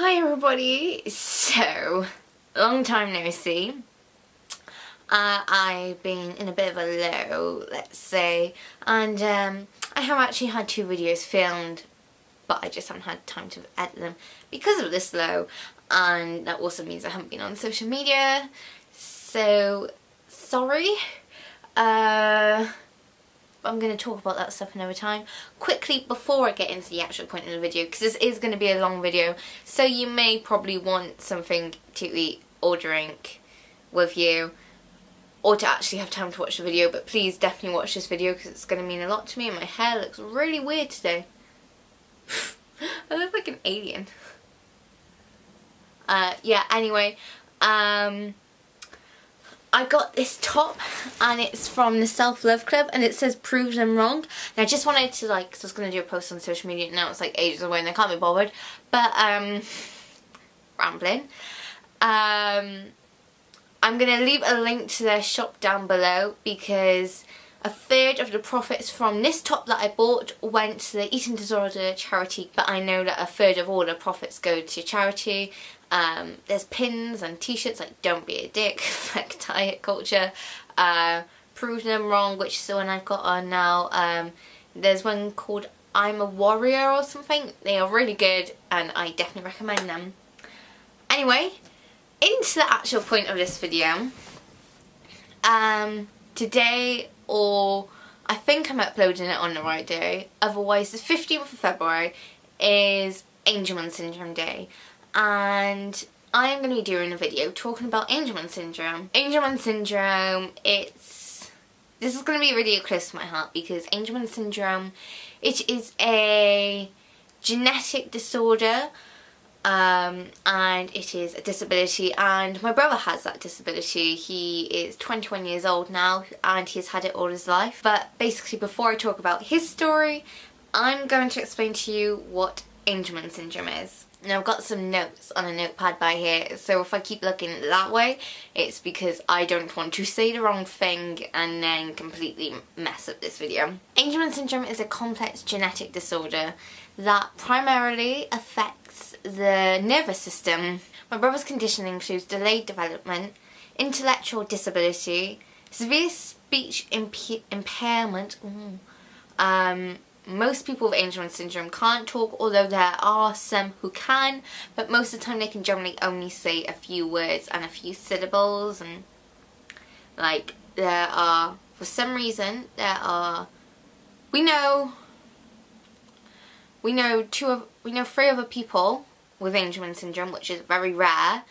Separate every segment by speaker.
Speaker 1: Hi everybody, so long time no see. I've been in a bit of a low, let's say, and I have actually had 2 videos filmed, but I just haven't had time to edit them because of this low, and that also means I haven't been on social media, so sorry. I'm going to talk about that stuff another time. Quickly, before I get into the actual point of the video, because this is going to be a long video, so you may probably want something to eat or drink with you, or to actually have time to watch the video, but please definitely watch this video because it's going to mean a lot to me, and my hair looks really weird today. I look like an alien. Yeah, anyway, I got this top and it's from the Self-Love Club and it says prove them wrong. And I just wanted to because I was going to do a post on social media, now it's like ages away and I can't be bothered, but rambling. I'm going to leave a link to their shop down below because a third of the profits from this top that I bought went to the eating disorder charity, but I know that a third of all the profits go to charity. There's pins and t-shirts like don't be a dick, like diet culture, prove them wrong, which is the one I've got on now. There's one called I'm a Warrior or something. They are really good and I definitely recommend them. Anyway, into the actual point of this video. Today, or I think I'm uploading it on the right day, otherwise the 15th of February is Angelman Syndrome Day. And I am going to be doing a video talking about Angelman Syndrome. Angelman Syndrome, this is going to be really close to my heart because Angelman Syndrome, it is a genetic disorder and it is a disability, and my brother has that disability. He is 21 years old now and he's had it all his life. But basically, before I talk about his story, I'm going to explain to you what Angelman Syndrome is. Now I've got some notes on a notepad by here, so if I keep looking that way, it's because I don't want to say the wrong thing and then completely mess up this video. Angelman Syndrome is a complex genetic disorder that primarily affects the nervous system. My brother's condition includes delayed development, intellectual disability, severe speech impairment, most people with Angelman Syndrome can't talk, although there are some who can, but most of the time they can generally only say a few words and a few syllables, and there are, for some reason, we know 3 other people with Angelman Syndrome, which is very rare,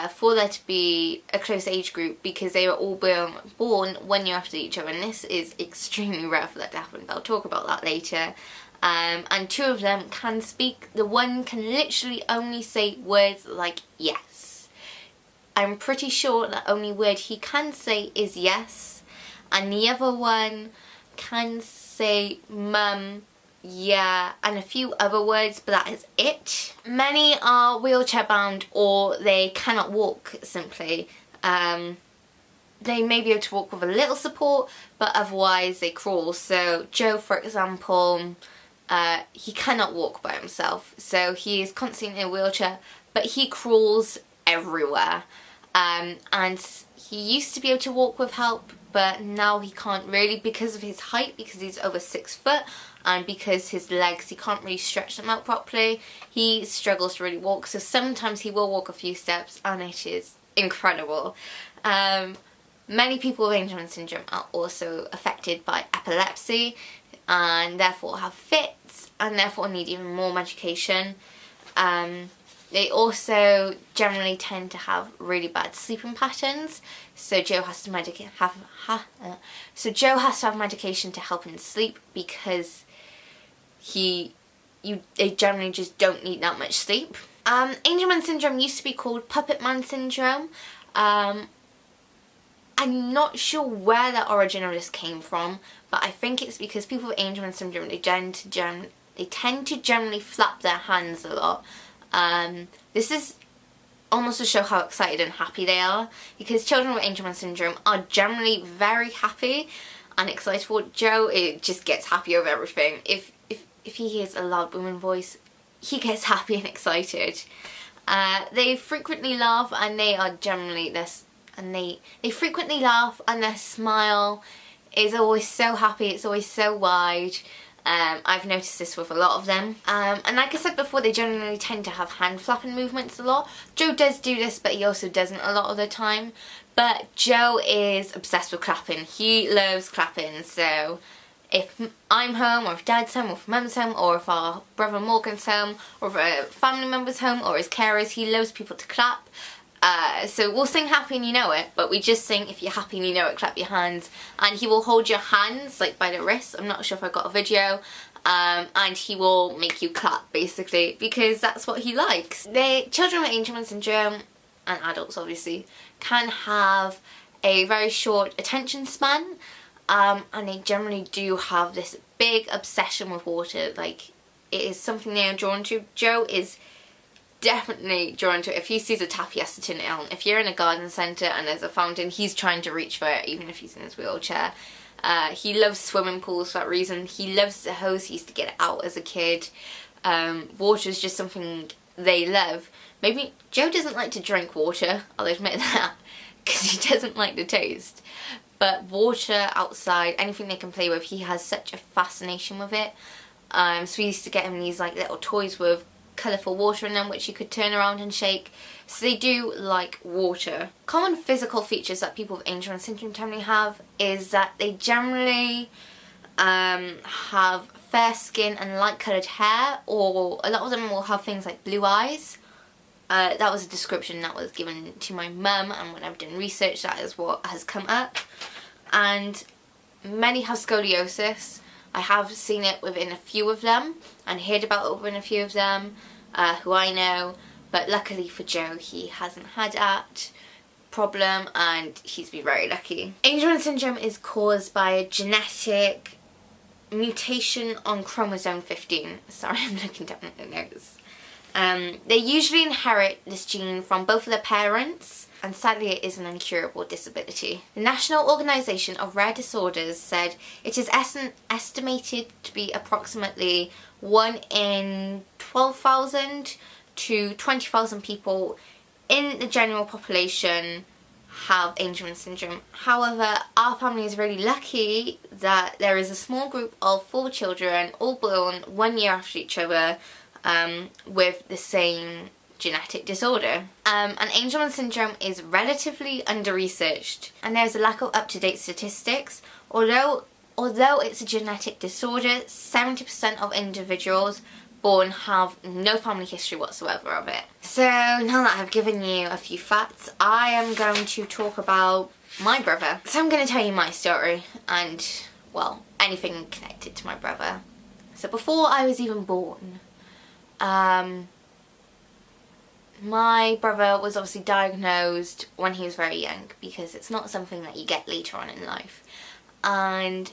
Speaker 1: for there to be a close age group because they were all born 1 year after each other, and this is extremely rare for that to happen, but I'll talk about that later. And 2 of them can speak. The one can literally only say words like yes. I'm pretty sure the only word he can say is yes, and the other one can say mum, yeah, and a few other words, but that is it. Many are wheelchair bound or they cannot walk simply. They may be able to walk with a little support, but otherwise they crawl. So Joe, for example, he cannot walk by himself, so he is constantly in a wheelchair, but he crawls everywhere. And he used to be able to walk with help, but now he can't really because of his height, because he's over 6 foot, and because his legs, he can't really stretch them out properly. He struggles to really walk, so sometimes he will walk a few steps and it is incredible. Many people with Angelman Syndrome are also affected by epilepsy and therefore have fits and therefore need even more medication. They also generally tend to have really bad sleeping patterns, so Joe has to have medication to help him sleep because they generally just don't need that much sleep. Angelman Syndrome used to be called Puppet Man Syndrome. I'm not sure where the origin of this came from, but I think it's because people with Angelman Syndrome, they tend to generally flap their hands a lot. This is almost to show how excited and happy they are, because children with Angelman Syndrome are generally very happy and excitable. Joe, it just gets happy over everything. If he hears a loud booming voice, he gets happy and excited. They frequently laugh, and they are generally this, and they frequently laugh, and their smile is always so happy. It's always so wide. I've noticed this with a lot of them. And like I said before, they generally tend to have hand flapping movements a lot. Joe does do this, but he also doesn't a lot of the time. But Joe is obsessed with clapping. He loves clapping. So if I'm home, or if Dad's home, or if Mum's home, or if our brother Morgan's home, or if a family member's home, or his carers, he loves people to clap. So we'll sing Happy and You Know It, but we just sing If You're Happy and You Know It, clap your hands. And he will hold your hands like by the wrists. I'm not sure if I got a video. And he will make you clap, basically, because that's what he likes. Children with Angelman Syndrome, and adults obviously, can have a very short attention span. And they generally do have this big obsession with water. Like, it is something they are drawn to. Joe is definitely drawn to it. If he sees a tap, he has to turn it on. If you're in a garden centre and there's a fountain, he's trying to reach for it, even if he's in his wheelchair. He loves swimming pools for that reason. He loves the hose. He used to get it out as a kid. Water is just something they love. Maybe Joe doesn't like to drink water, I'll admit that, because he doesn't like the taste. But water outside, anything they can play with, he has such a fascination with it. So we used to get him these like little toys with colourful water in them, which you could turn around and shake. So they do like water. Common physical features that people with Angelman Syndrome generally have is that they generally have fair skin and light coloured hair, or a lot of them will have things like blue eyes. That was a description that was given to my mum, and when I've done research, that is what has come up. And many have scoliosis. I have seen it within a few of them, and heard about it within a few of them who I know, but luckily for Joe, he hasn't had that problem, and he's been very lucky. Angelman Syndrome is caused by a genetic mutation on chromosome 15. Sorry, I'm looking down at the notes. They usually inherit this gene from both of their parents, and sadly it is an incurable disability. The National Organisation of Rare Disorders said it is estimated to be approximately 1 in 12,000 to 20,000 people in the general population have Angelman Syndrome. However, our family is really lucky that there is a small group of 4 children, all born 1 year after each other, with the same genetic disorder. And Angelman Syndrome is relatively under-researched, and there's a lack of up-to-date statistics. Although it's a genetic disorder, 70% of individuals born have no family history whatsoever of it. So now that I've given you a few facts, I am going to talk about my brother. So I'm going to tell you my story, and, well, anything connected to my brother. So before I was even born, my brother was obviously diagnosed when he was very young, because it's not something that you get later on in life. And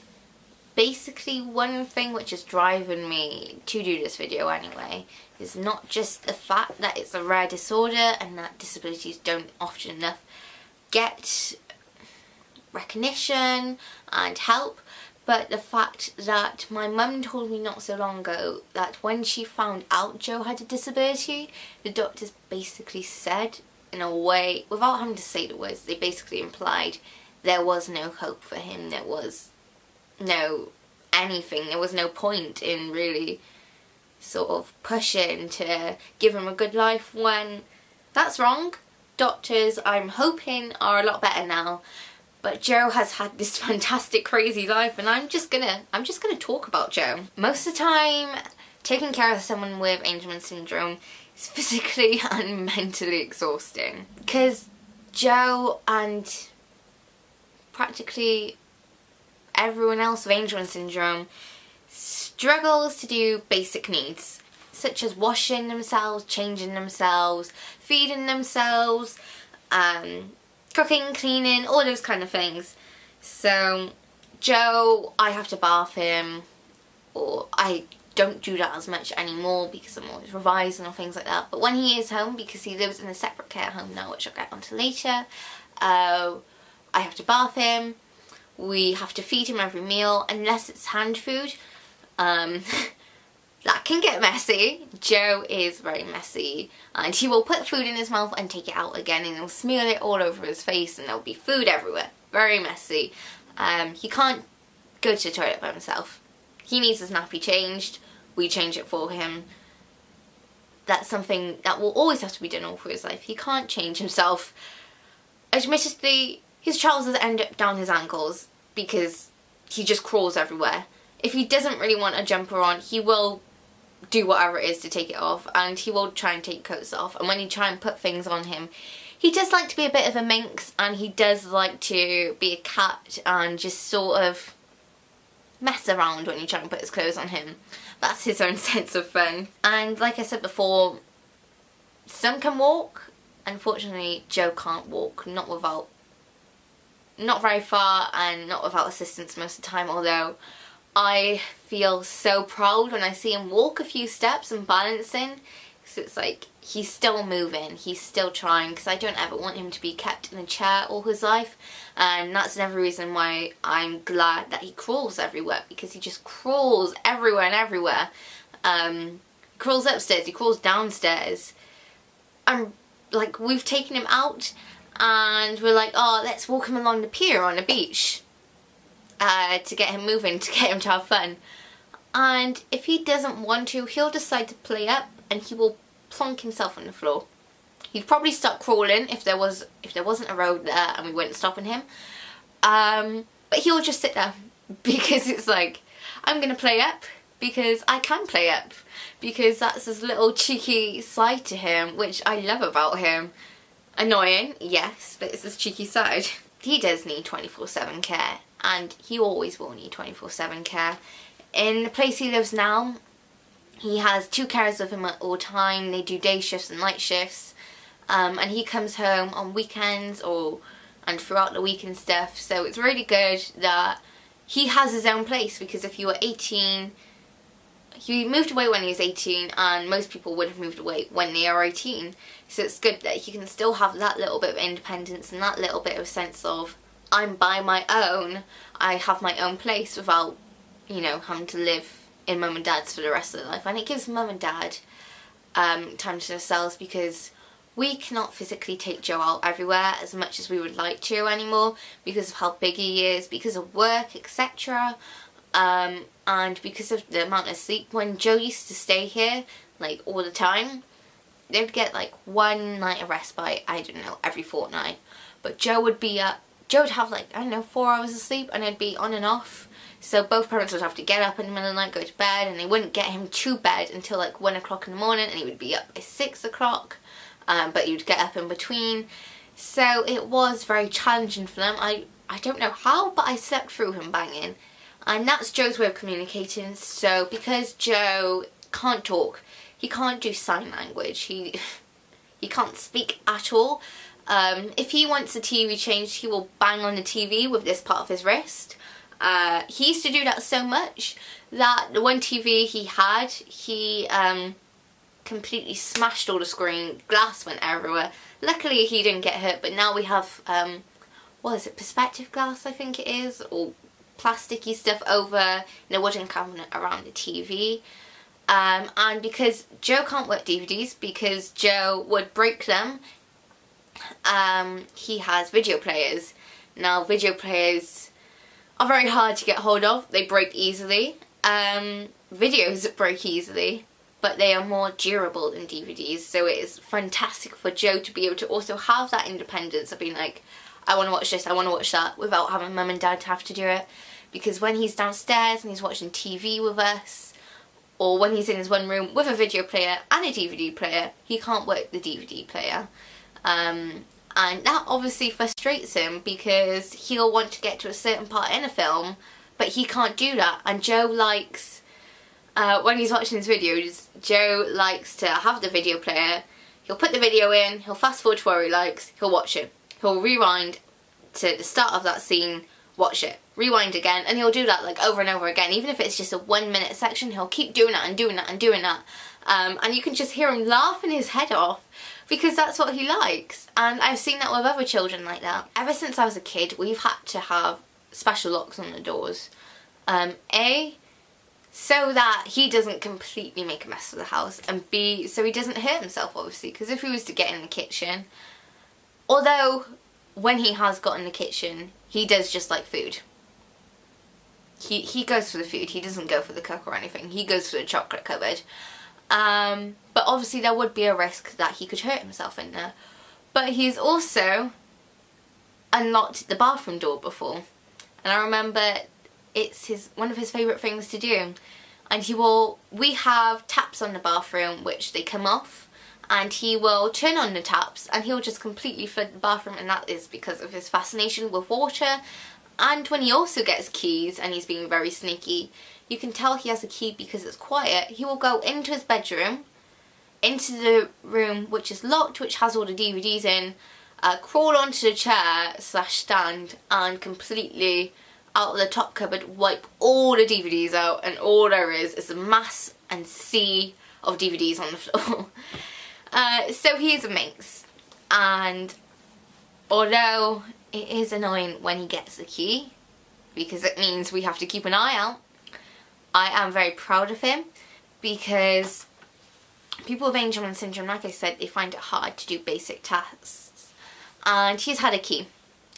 Speaker 1: basically one thing which is driving me to do this video anyway is not just the fact that it's a rare disorder and that disabilities don't often enough get recognition and help, but the fact that my mum told me not so long ago that when she found out Joe had a disability, the doctors basically said, in a way, without having to say the words, they basically implied there was no hope for him, there was no anything, there was no point in really sort of pushing to give him a good life, when that's wrong. Doctors, I'm hoping, are a lot better now. But Joe has had this fantastic, crazy life, and I'm just gonna talk about Joe. Most of the time, taking care of someone with Angelman Syndrome is physically and mentally exhausting, because Joe and practically everyone else with Angelman Syndrome struggles to do basic needs, such as washing themselves, changing themselves, feeding themselves, cooking, cleaning, all those kind of things. So Joe, I have to bath him, or I don't do that as much anymore because I'm always revising or things like that. But when he is home, because he lives in a separate care home now, which I'll get onto later, I have to bath him. We have to feed him every meal, unless it's hand food. That that can get messy. Joe is very messy, and he will put food in his mouth and take it out again, and he'll smear it all over his face, and there'll be food everywhere. Very messy. He can't go to the toilet by himself. He needs his nappy changed. We change it for him. That's something that will always have to be done all through his life. He can't change himself. Admittedly, his trousers end up down his ankles because he just crawls everywhere. If he doesn't really want a jumper on, he will do whatever it is to take it off, and he will try and take coats off. And when you try and put things on him, he does like to be a bit of a minx, and he does like to be a cat and just sort of mess around when you try and put his clothes on him. That's his own sense of fun. And like I said before, some can walk. Unfortunately, Joe can't walk, not very far and not without assistance most of the time, although I feel so proud when I see him walk a few steps and balancing, because it's like he's still moving, he's still trying, because I don't ever want him to be kept in a chair all his life. And that's another reason why I'm glad that he crawls everywhere, because he just crawls everywhere and everywhere. Crawls upstairs, he crawls downstairs. And like, we've taken him out and we're like, oh, let's walk him along the pier on the beach to get him moving, to get him to have fun. And if he doesn't want to, he'll decide to play up and he will plonk himself on the floor. He'd probably start crawling if there wasn't a road there and we weren't stopping him. But he'll just sit there because it's like, I'm gonna play up because I can play up, because that's his little cheeky side to him, which I love about him. Annoying, yes, but it's his cheeky side. He does need 24/7 care, and he always will need 24/7 care. In the place he lives now, he has 2 carers with him at all time. They do day shifts and night shifts, and he comes home on weekends and throughout the week and stuff. So it's really good that he has his own place, because if you were 18, he moved away when he was 18, and most people would have moved away when they are 18. So it's good that he can still have that little bit of independence and that little bit of sense of, I'm by my own, I have my own place, without, you know, having to live in mum and dad's for the rest of their life. And it gives mum and dad time to themselves, because we cannot physically take Joe out everywhere as much as we would like to anymore, because of how big he is, because of work, etc. And because of the amount of sleep. When Joe used to stay here, like, all the time, they'd get like 1 night of respite, I don't know, every fortnight. But Joe would be up, Joe would have like, I don't know, 4 hours of sleep, and it'd be on and off. So both parents would have to get up in the middle of the night, go to bed, and they wouldn't get him to bed until like 1 o'clock in the morning, and he would be up by 6 o'clock. But you'd get up in between. So it was very challenging for them. I don't know how, but I slept through him banging. And that's Joe's way of communicating. So because Joe can't talk, he can't do sign language, he can't speak at all. If he wants the TV changed, he will bang on the TV with this part of his wrist. He used to do that so much that the one TV he had, he completely smashed all the screen, glass went everywhere. Luckily he didn't get hurt, but now we have, what is it, perspective glass I think it is, or plasticky stuff over in a wooden cabinet around the TV. And because Joe can't work DVDs, because Joe would break them, he has video players. Now video players are very hard to get hold of, they break easily. Videos break easily, but they are more durable than DVDs, so it is fantastic for Joe to be able to also have that independence of being like, I want to watch this, I want to watch that, without having mum and dad have to do it. Because when he's downstairs and he's watching TV with us, or when he's in his one room with a video player and a DVD player, he can't work the DVD player. And that obviously frustrates him, because he'll want to get to a certain part in a film, but he can't do that. And Joe likes, when he's watching his videos, Joe likes to have the video player, he'll put the video in, he'll fast forward to where he likes, he'll watch it. He'll rewind to the start of that scene, watch it, rewind again, and he'll do that like over and over again. Even if it's just a 1 minute section, he'll keep doing that and doing that and doing that. And you can just hear him laughing his head off, because that's what he likes. And I've seen that with other children like that. Ever since I was a kid, we've had to have special locks on the doors. A, so that he doesn't completely make a mess of the house, and B, so he doesn't hurt himself, obviously, because if he was to get in the kitchen, although when he has got in the kitchen, he does just like food. He goes for the food, he doesn't go for the cook or anything, he goes for the chocolate cupboard. But obviously there would be a risk that he could hurt himself in there. But he's also unlocked the bathroom door before, and I remember it's one of his favourite things to do. And we have taps on the bathroom which they come off, and he will turn on the taps and he'll just completely flood the bathroom, and that is because of his fascination with water. And when he also gets keys and he's being very sneaky, you can tell he has a key because it's quiet. He will go into his bedroom, into the room which is locked, which has all the DVDs in, crawl onto the chair / stand, and completely out of the top cupboard wipe all the DVDs out, and all there is a mass and sea of DVDs on the floor. So he's a minx, and although it is annoying when he gets the key, because it means we have to keep an eye out, I am very proud of him, because people with Angelman Syndrome, like I said, they find it hard to do basic tasks. And he's had a key,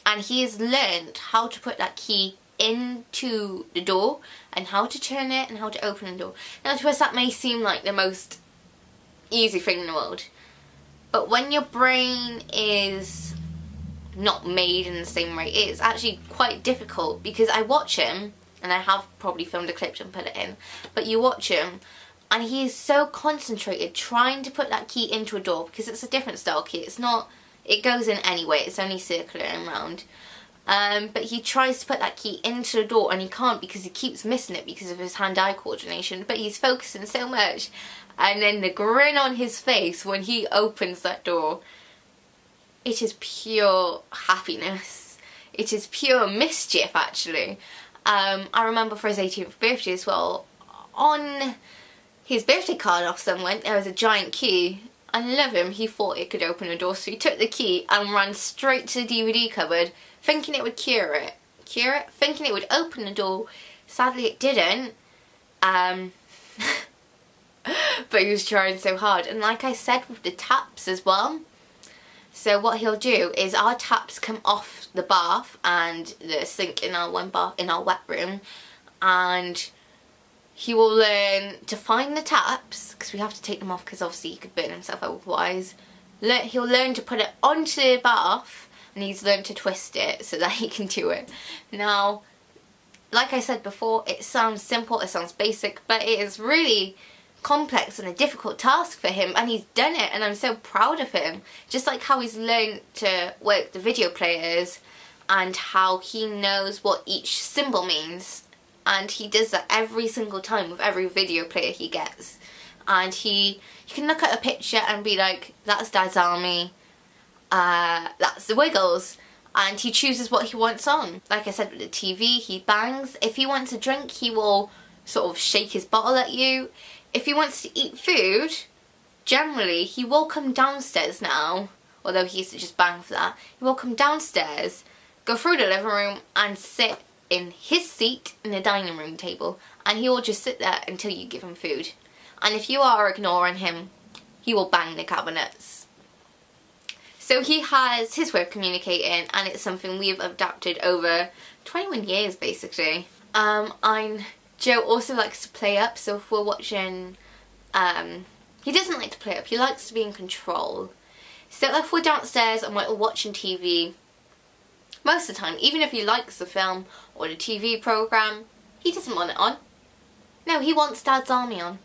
Speaker 1: and he has learned how to put that key into the door, and how to turn it, and how to open the door. Now to us that may seem like the most easy thing in the world, but when your brain is not made in the same way, it's actually quite difficult, because I watch him, and I have probably filmed a clip and put it in, but you watch him and he is so concentrated trying to put that key into a door, because it's a different style key, it goes in anyway, it's only circular and round. But he tries to put that key into the door and he can't, because he keeps missing it because of his hand-eye coordination, but he's focusing so much. And then the grin on his face when he opens that door, it is pure happiness. It is pure mischief, actually. I remember for his 18th birthday as well, on his birthday card off someone, there was a giant key. I love him, he thought it could open a door, so he took the key and ran straight to the DVD cupboard, thinking it would cure it, thinking it would open the door. Sadly it didn't, but he was trying so hard. And like I said with the taps as well, so what he'll do is our taps come off the bath and the sink in our wet room, and he will learn to find the taps, because we have to take them off because obviously he could burn himself otherwise. He'll learn to put it onto the bath, and he's learned to twist it so that he can do it. Now, like I said before, it sounds simple, it sounds basic, but it is really complex and a difficult task for him, and he's done it, and I'm so proud of him. Just like how he's learned to work the video players, and how he knows what each symbol means, and he does that every single time with every video player he gets. And you can look at a picture and be like, that's Dad's army, that's the Wiggles, and he chooses what he wants on. Like I said with the TV, he bangs. If he wants a drink, he will sort of shake his bottle at you. If he wants to eat food, generally he will come downstairs now, although he used to just bang for that. He will come downstairs, go through the living room and sit in his seat in the dining room table, and he will just sit there until you give him food. And if you are ignoring him, he will bang the cabinets. So he has his way of communicating, and it's something we've adapted over 21 years basically. Joe also likes to play up, so if we're watching, he doesn't like to play up, he likes to be in control. So if we're downstairs and we're watching TV, most of the time, even if he likes the film or the TV programme, he doesn't want it on. No, he wants Dad's Army on.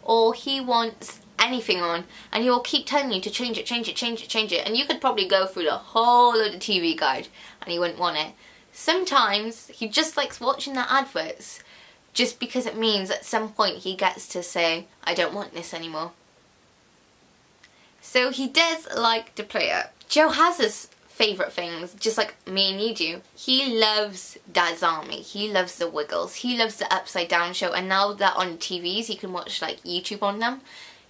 Speaker 1: Or he wants anything on, and he will keep telling you to change it, change it, change it, change it, and you could probably go through the whole of the TV guide and he wouldn't want it. Sometimes he just likes watching the adverts, just because it means at some point he gets to say, I don't want this anymore. So he does like to play up. Joe has his favourite things, just like me and you do. He loves Dad's Army, he loves the Wiggles, he loves the Upside Down show, and now that on TVs you can watch like YouTube on them,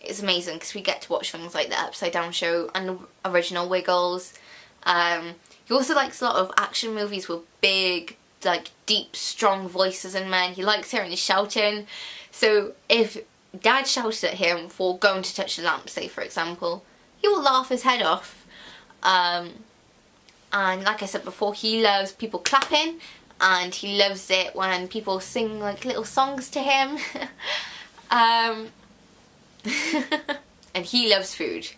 Speaker 1: it's amazing because we get to watch things like the Upside Down show and the original Wiggles. He also likes a lot of action movies with big like deep, strong voices in men. He likes hearing the shouting. So if Dad shouted at him for going to touch the lamp, say for example, he will laugh his head off. And like I said before, he loves people clapping, and he loves it when people sing like little songs to him. And he loves food.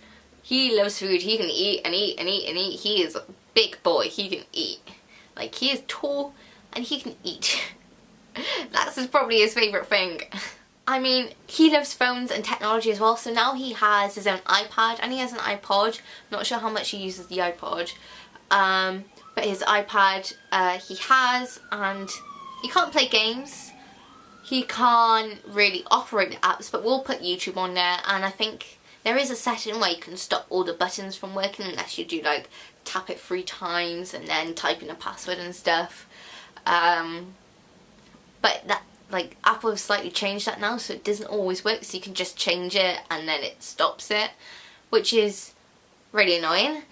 Speaker 1: He loves food. He can eat and eat and eat and eat. He is a big boy. He can eat. Like, he is tall and he can eat. That's probably his favourite thing. I mean, he loves phones and technology as well. So now he has his own iPad and he has an iPod. Not sure how much he uses the iPod. But his iPad he has, and he can't play games. He can't really operate the apps, but we'll put YouTube on there, and I think there is a setting where you can stop all the buttons from working unless you do like tap it 3 times and then type in a password and stuff. But that, like, Apple have slightly changed that now, so it doesn't always work, so you can just change it and then it stops it, which is really annoying.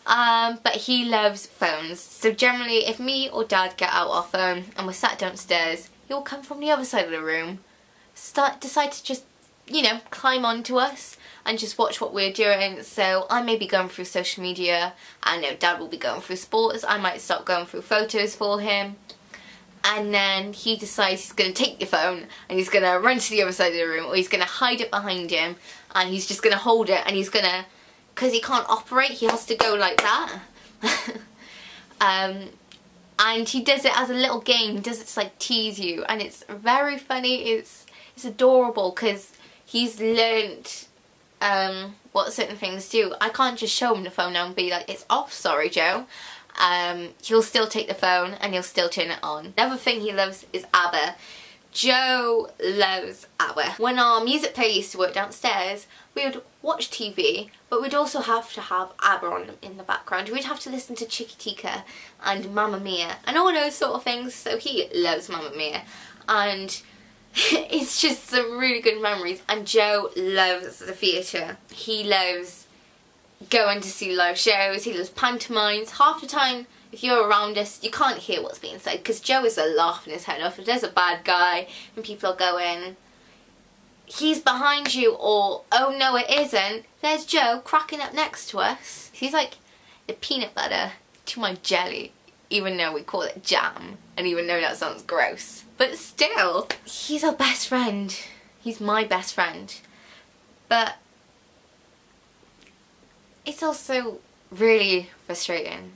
Speaker 1: But he loves phones, so generally if me or Dad get out our phone and we're sat downstairs, he'll come from the other side of the room, decide to just, you know, climb onto us and just watch what we're doing. So I may be going through social media, I know Dad will be going through sports, I might start going through photos for him, and then he decides he's going to take the phone and he's going to run to the other side of the room, or he's going to hide it behind him and he's just going to hold it, and he's going to, because he can't operate, he has to go like that. And he does it as a little game. He does it to like tease you, and it's very funny. It's adorable because he's learnt what certain things do. I can't just show him the phone now and be like, it's off, sorry Joe. He'll still take the phone and he'll still turn it on. Another thing he loves is ABBA. Joe loves ABBA. When our music player used to work downstairs, we would watch TV, but we'd also have to have ABBA on in the background. We'd have to listen to Chiquitica and Mamma Mia and all those sort of things, so he loves Mamma Mia. And it's just some really good memories. And Joe loves the theatre. He loves going to see live shows, he loves pantomimes. Half the time, if you're around us, you can't hear what's being said because Joe is laughing his head off. If there's a bad guy and people are going, he's behind you, or oh no it isn't, there's Joe cracking up next to us. He's like the peanut butter to my jelly, even though we call it jam, and even though that sounds gross. But still, he's our best friend. He's my best friend. But it's also really frustrating.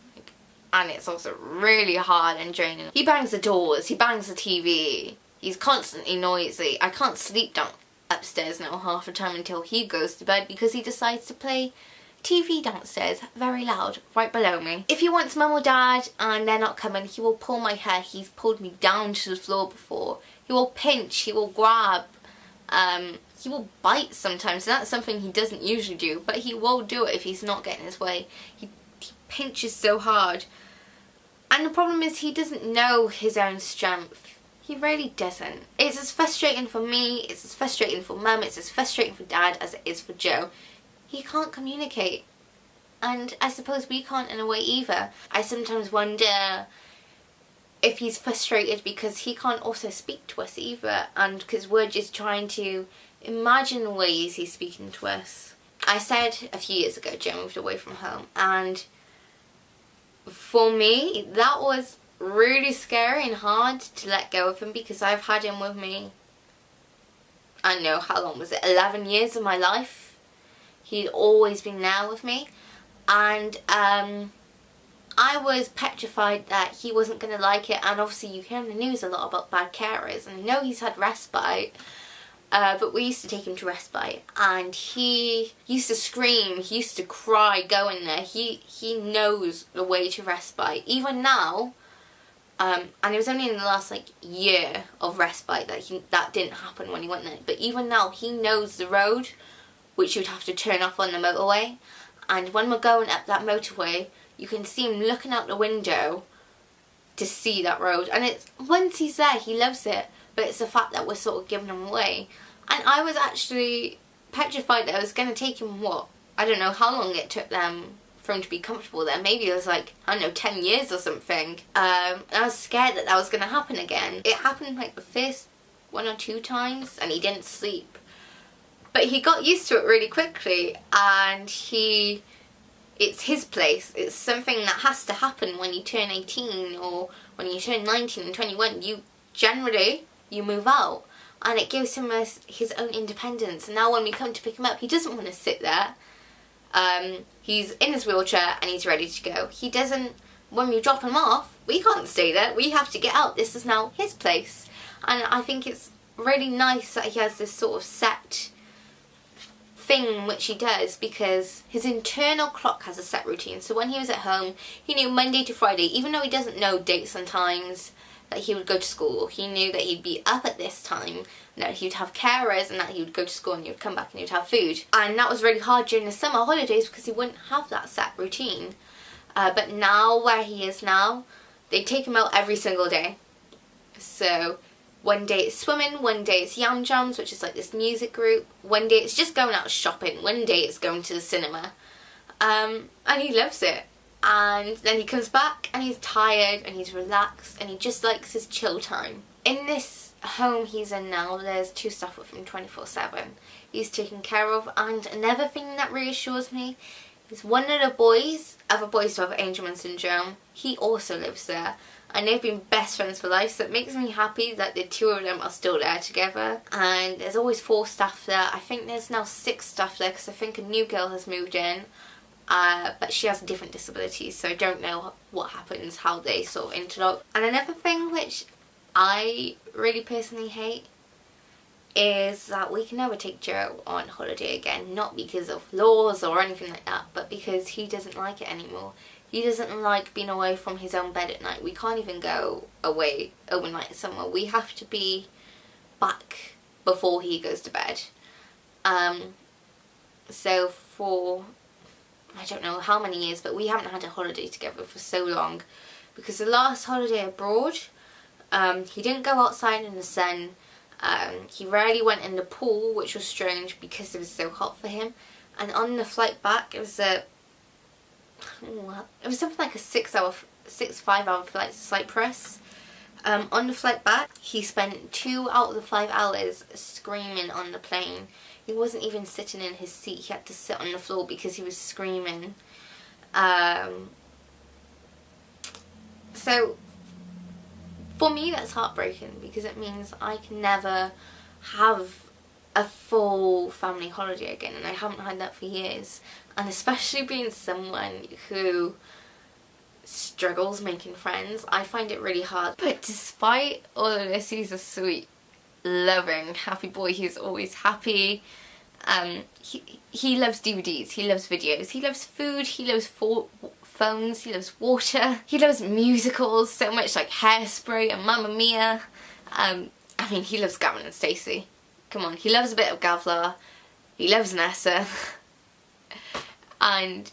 Speaker 1: And it's also really hard and draining. He bangs the doors, he bangs the TV, he's constantly noisy. I can't sleep down upstairs now half the time until he goes to bed because he decides to play TV downstairs very loud right below me. If he wants Mum or Dad and they're not coming, he will pull my hair. He's pulled me down to the floor before. He will pinch, he will grab, he will bite sometimes, and that's something he doesn't usually do, but he will do it if he's not getting his way. He pinches so hard. And the problem is he doesn't know his own strength. He really doesn't. It's as frustrating for me, it's as frustrating for Mum, it's as frustrating for Dad as it is for Joe. He can't communicate. And I suppose we can't in a way either. I sometimes wonder if he's frustrated because he can't also speak to us either, and because we're just trying to imagine ways he's speaking to us. I said a few years ago Joe moved away from home, and for me that was really scary and hard to let go of him because I've had him with me, I don't know how long was it, 11 years of my life. He'd always been there with me, and I was petrified that he wasn't going to like it. And obviously you hear in the news a lot about bad carers, and I know he's had respite, but we used to take him to respite and he used to scream, he used to cry going there. He knows the way to respite even now, and it was only in the last like year of respite that didn't happen when he went there, but even now he knows the road which you'd have to turn off on the motorway. And when we're going up that motorway, you can see him looking out the window to see that road. And it's, once he's there, he loves it. But it's the fact that we're sort of giving him away. And I was actually petrified that I was going to take him, what? I don't know how long it took them for him to be comfortable there. Maybe it was like, I don't know, 10 years or something. And I was scared that that was going to happen again. It happened like the first 1 or 2 times and he didn't sleep. But he got used to it really quickly, and it's his place. It's something that has to happen when you turn 18 or when you turn 19 and 21. You move out, and it gives him his own independence. And now when we come to pick him up, he doesn't want to sit there. He's in his wheelchair and he's ready to go. He doesn't, when we drop him off, we can't stay there. We have to get out. This is now his place. And I think it's really nice that he has this sort of set thing which he does, because his internal clock has a set routine. So when he was at home, he knew Monday to Friday, even though he doesn't know dates and times that he would go to school, he knew that he'd be up at this time, and that he would have carers, and that he would go to school and he would come back and he would have food. And that was really hard during the summer holidays because he wouldn't have that set routine. But now, where he is now, they take him out every single day. So one day it's swimming, one day it's Yam Jams, which is like this music group, one day it's just going out shopping, one day it's going to the cinema. And he loves it. And then he comes back and he's tired and he's relaxed and he just likes his chill time. In this home he's in now, there's 2 staff with him 24/7. He's taken care of. And another thing that reassures me is one of the other boys who have Angelman Syndrome, he also lives there. And they've been best friends for life, so it makes me happy that the 2 of them are still there together. And there's always 4 staff there. I think there's now 6 staff there because I think a new girl has moved in. But she has a different disability, so I don't know what happens, how they sort of interlock. And another thing which I really personally hate is that we can never take Joe on holiday again. Not because of laws or anything like that, but because he doesn't like it anymore. He doesn't like being away from his own bed at night. We can't even go away overnight somewhere. We have to be back before he goes to bed. So for, I don't know how many years, but we haven't had a holiday together for so long. Because the last holiday abroad, he didn't go outside in the sun. He rarely went in the pool, which was strange because it was so hot for him. And on the flight back, it was something like a 5-hour flight to Cyprus. On the flight back, he spent 2 out of the 5 hours screaming on the plane. He wasn't even sitting in his seat. He had to sit on the floor because he was screaming. So for me that's heartbreaking, because it means I can never have a full family holiday again, and I haven't had that for years. And especially being someone who struggles making friends, I find it really hard. But despite all of this, he's a sweet, loving, happy boy. He's always happy. He loves DVDs, he loves videos, he loves food, he loves phones, he loves water, he loves musicals so much, like Hairspray and Mamma Mia. I mean, he loves Gavin and Stacey. Come on, he loves a bit of Gavlar, he loves Nessa. And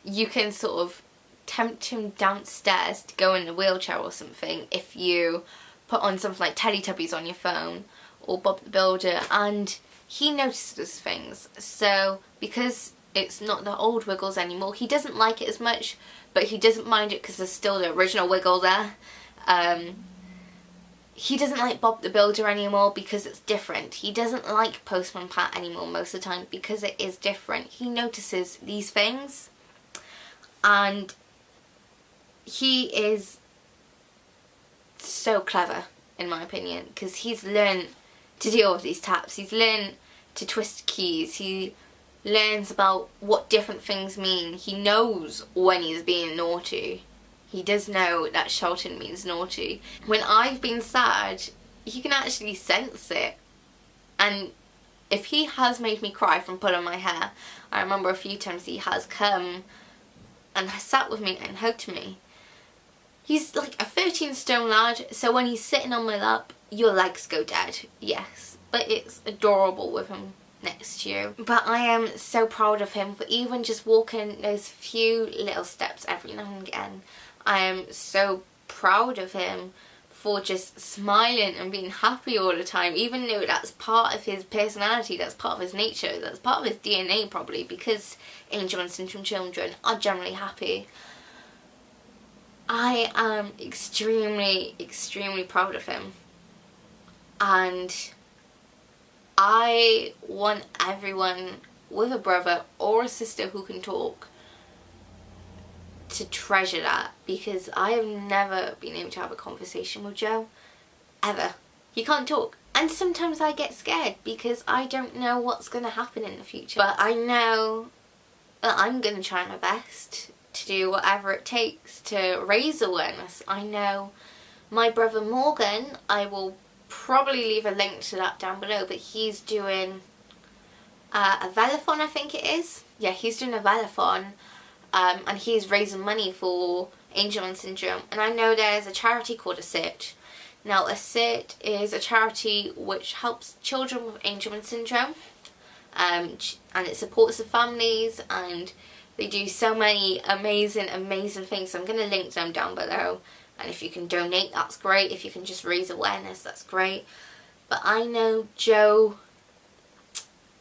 Speaker 1: you can sort of tempt him downstairs to go in a wheelchair or something if you put on something like Teletubbies on your phone or Bob the Builder, and he notices things. So because it's not the old Wiggles anymore, he doesn't like it as much, but he doesn't mind it because there's still the original Wiggle there. He doesn't like Bob the Builder anymore because it's different. He doesn't like Postman Pat anymore most of the time because it is different. He notices these things, and he is so clever in my opinion, because he's learned to deal with these taps. He's learned to twist keys. He learns about what different things mean. He knows when he's being naughty. He does know that shouting means naughty. When I've been sad, he can actually sense it. And if he has made me cry from pulling my hair, I remember a few times he has come and sat with me and hugged me. He's like a 13-stone lad, so when he's sitting on my lap, your legs go dead, yes. But it's adorable with him next to you. But I am so proud of him for even just walking those few little steps every now and again. I am so proud of him for just smiling and being happy all the time, even though that's part of his personality, that's part of his nature, that's part of his DNA probably, because Angelman Syndrome children are generally happy. I am extremely, extremely proud of him. And I want everyone with a brother or a sister who can talk to treasure that, because I have never been able to have a conversation with Joe, ever. He can't talk, and sometimes I get scared because I don't know what's going to happen in the future, but I know that I'm going to try my best to do whatever it takes to raise awareness. I know my brother Morgan, I will probably leave a link to that down below, but he's doing a velothon, I think it is. Yeah, he's doing a velothon. And he's raising money for Angelman Syndrome. And I know there's a charity called ASSERT. Now, ASSERT is a charity which helps children with Angelman Syndrome. And it supports the families, and they do so many amazing, amazing things. So I'm going to link them down below. And if you can donate, that's great. If you can just raise awareness, that's great. But I know Joe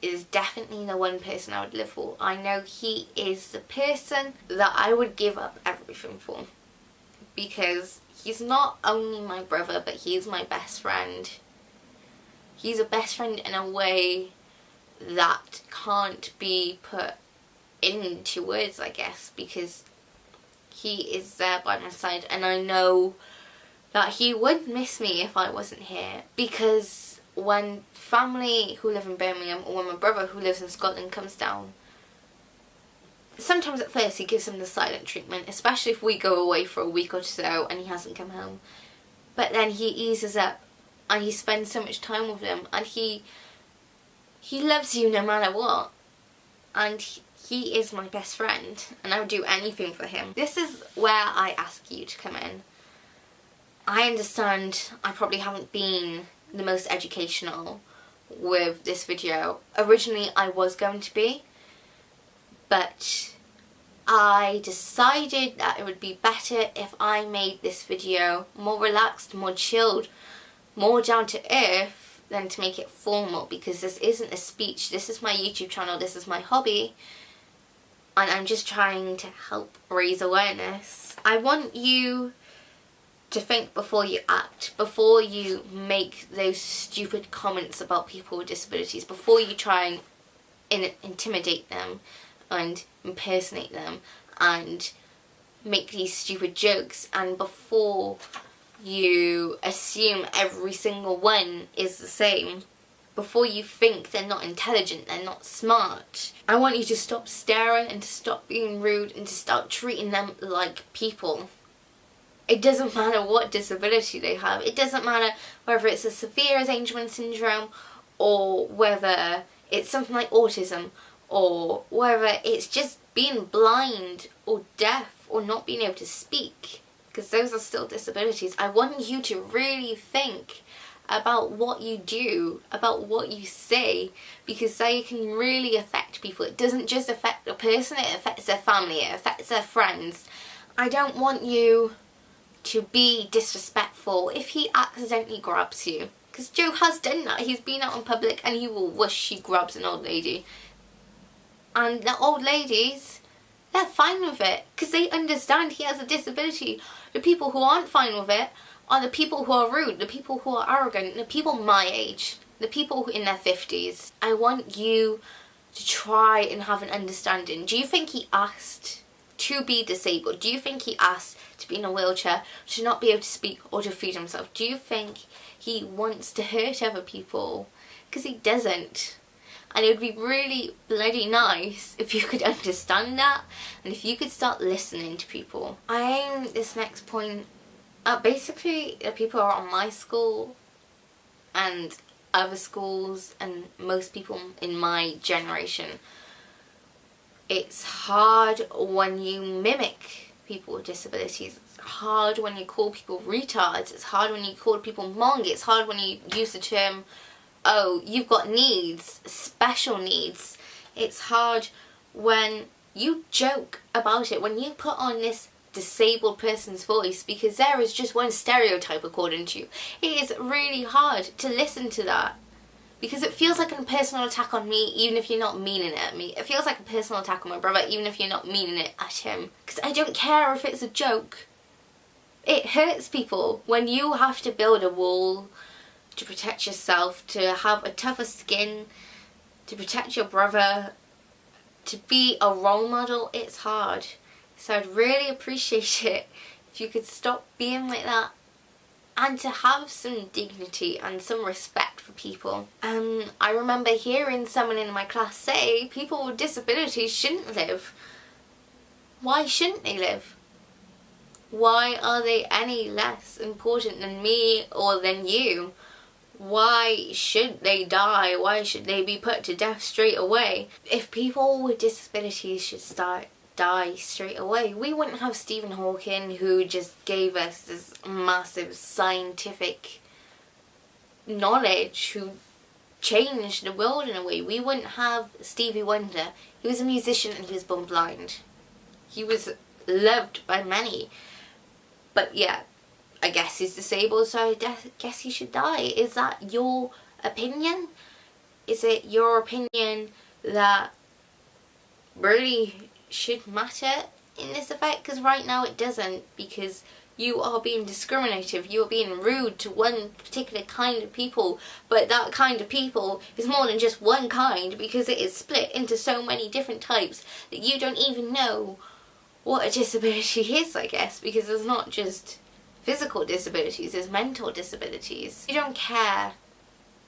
Speaker 1: is definitely the one person I would live for. I know he is the person that I would give up everything for, because he's not only my brother, but he's my best friend. He's a best friend in a way that can't be put into words, I guess, because he is there by my side, and I know that he would miss me if I wasn't here, because when family who live in Birmingham, or when my brother who lives in Scotland comes down, sometimes at first he gives them the silent treatment, especially if we go away for a week or so and he hasn't come home. But then he eases up and he spends so much time with them, and he loves you no matter what, and he is my best friend, and I would do anything for him. This is where I ask you to come in. I understand I probably haven't been the most educational with this video. Originally I was going to be, but I decided that it would be better if I made this video more relaxed, more chilled, more down to earth than to make it formal, because this isn't a speech, this is my YouTube channel, this is my hobby, and I'm just trying to help raise awareness. I want you to think before you act, before you make those stupid comments about people with disabilities, before you try and intimidate them and impersonate them and make these stupid jokes, and before you assume every single one is the same, before you think they're not intelligent, they're not smart. I want you to stop staring and to stop being rude and to start treating them like people. It doesn't matter what disability they have. It doesn't matter whether it's as severe as Angelman Syndrome, or whether it's something like autism, or whether it's just being blind or deaf or not being able to speak, because those are still disabilities. I want you to really think about what you do, about what you say, because they can really affect people. It doesn't just affect a person, it affects their family, it affects their friends. I don't want you to be disrespectful if he accidentally grabs you, because Joe has done that. He's been out in public and he will wish he grabs an old lady, and the old ladies, they're fine with it because they understand he has a disability. The people who aren't fine with it are the people who are rude, the people who are arrogant, the people my age, the people in their 50s. I want you to try and have an understanding. Do you think he asked to be disabled? Do you think he asked to be in a wheelchair, to not be able to speak or to feed himself? Do you think he wants to hurt other people? Because he doesn't. And it would be really bloody nice if you could understand that, and if you could start listening to people. I aim this next point at basically the people who are on my school and other schools and most people in my generation. It's hard when you mimic people with disabilities. It's hard when you call people retards. It's hard when you call people monk. It's hard when you use the term, oh, you've got needs, special needs. It's hard when you joke about it, when you put on this disabled person's voice, because there is just one stereotype according to you. It is really hard to listen to that, because it feels like a personal attack on me, even if you're not meaning it at me. It feels like a personal attack on my brother, even if you're not meaning it at him. Because I don't care if it's a joke. It hurts people when you have to build a wall to protect yourself, to have a tougher skin, to protect your brother, to be a role model. It's hard. So I'd really appreciate it if you could stop being like that, and to have some dignity and some respect for people. I remember hearing someone in my class say people with disabilities shouldn't live. Why shouldn't they live? Why are they any less important than me or than you? Why should they die? Why should they be put to death straight away? If people with disabilities should die straight away, we wouldn't have Stephen Hawking, who just gave us this massive scientific knowledge, who changed the world in a way. We wouldn't have Stevie Wonder. He was a musician and he was born blind. He was loved by many. But yeah, I guess he's disabled, so I guess he should die. Is that your opinion? Is it your opinion that really should matter in this effect? Because right now it doesn't, because you are being discriminative, you are being rude to one particular kind of people, but that kind of people is more than just one kind, because it is split into so many different types that you don't even know what a disability is, I guess, because there's not just physical disabilities, there's mental disabilities. You don't care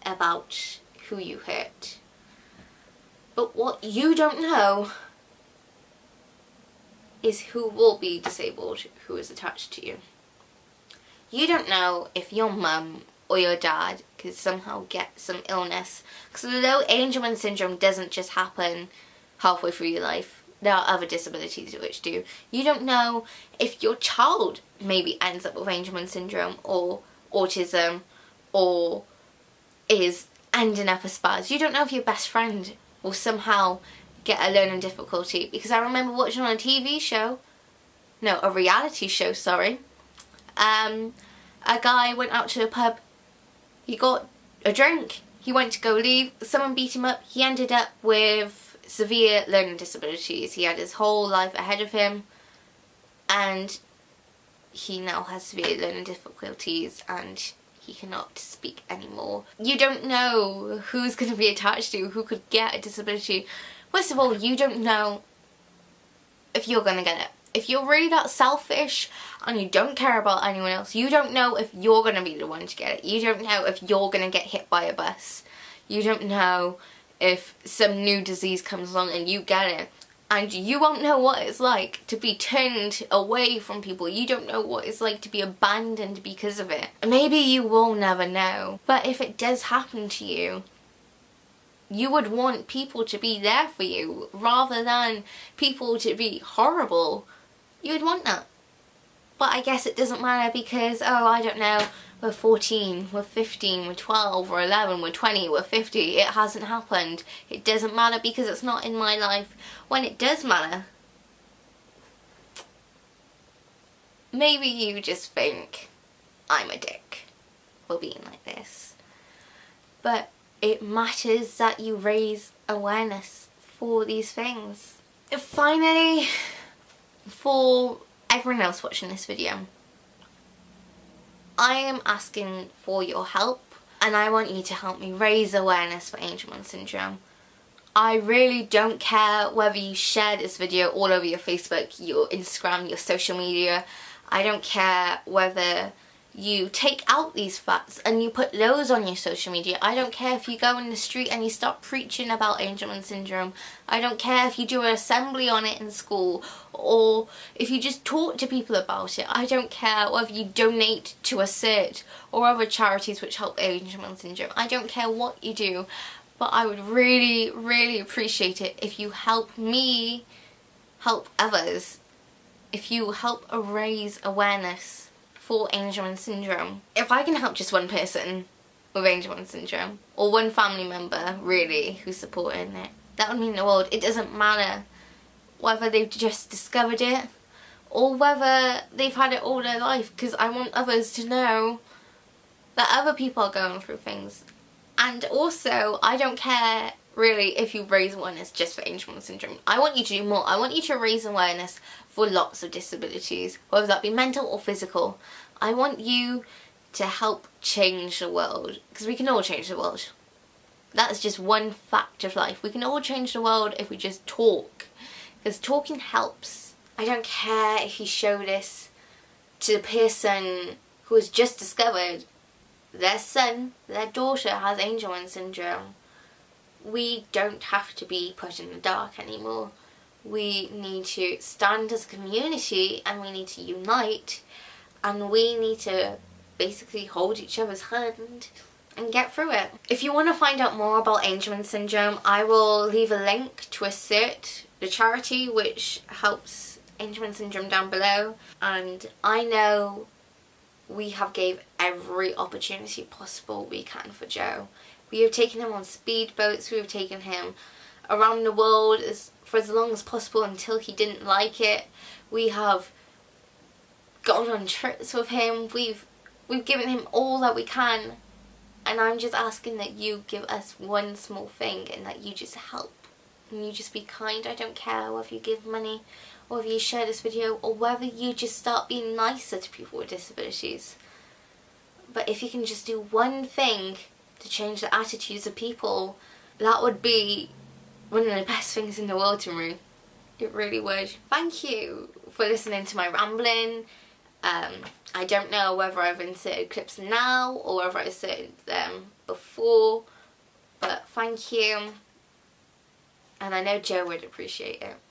Speaker 1: about who you hurt, but what you don't know is who will be disabled, who is attached to you. You don't know if your mum or your dad could somehow get some illness, because although Angelman Syndrome doesn't just happen halfway through your life, there are other disabilities which do. You don't know if your child maybe ends up with Angelman Syndrome or autism, or is ending up as SPAS. You don't know if your best friend will somehow get a learning difficulty, because I remember watching on a reality show, sorry. A guy went out to a pub, he got a drink, he went to go leave, someone beat him up, he ended up with severe learning disabilities. He had his whole life ahead of him, and he now has severe learning difficulties and he cannot speak anymore. You don't know who's going to be attached to you, who could get a disability. First of all, you don't know if you're going to get it. If you're really that selfish and you don't care about anyone else, you don't know if you're going to be the one to get it. You don't know if you're going to get hit by a bus. You don't know if some new disease comes along and you get it. And you won't know what it's like to be turned away from people. You don't know what it's like to be abandoned because of it. Maybe you will never know. But if it does happen to you, you would want people to be there for you rather than people to be horrible. You would want that. But I guess it doesn't matter because, oh, I don't know, we're 14, we're 15, we're 12, we're 11, we're 20, we're 50. It hasn't happened. It doesn't matter because it's not in my life. When it does matter, maybe you just think, I'm a dick for being like this. But it matters that you raise awareness for these things. Finally, for everyone else watching this video, I am asking for your help, and I want you to help me raise awareness for Angelman Syndrome. I really don't care whether you share this video all over your Facebook, your Instagram, your social media. I don't care whether you take out these facts and you put those on your social media. I don't care if you go in the street and you start preaching about Angelman Syndrome. I don't care if you do an assembly on it in school, or if you just talk to people about it. I don't care whether you donate to ASSERT or other charities which help Angelman Syndrome. I don't care what you do, but I would really, really appreciate it if you help me help others. If you help raise awareness for Angelman Syndrome. If I can help just one person with Angelman Syndrome, or one family member really who's supporting it, that would mean the world. It doesn't matter whether they've just discovered it or whether they've had it all their life, because I want others to know that other people are going through things. And also, I don't care really if you raise awareness just for Angelman syndrome. I want you to do more. I want you to raise awareness for lots of disabilities, whether that be mental or physical. I want you to help change the world, because we can all change the world. That's just one fact of life. We can all change the world if we just talk, because talking helps. I don't care if you show this to the person who has just discovered their son, their daughter has Angelman syndrome. We don't have to be put in the dark anymore. We need to stand as a community, and we need to unite, and we need to basically hold each other's hand and get through it. If you want to find out more about Angelman syndrome, I will leave a link to Assert, the charity which helps Angelman syndrome, down below. And I know we have gave every opportunity possible we can for Joe. We have taken him on speedboats, we have taken him around the world for as long as possible until he didn't like it. We have gone on trips with him, we've given him all that we can, and I'm just asking that you give us one small thing, and that you just help, and you just be kind. I don't care whether you give money, or whether you share this video, or whether you just start being nicer to people with disabilities. But if you can just do one thing to change the attitudes of people, that would be one of the best things in the world to me. It really would. Thank you for listening to my rambling. I don't know whether I've inserted clips now or whether I inserted them before, but thank you. And I know Joe would appreciate it.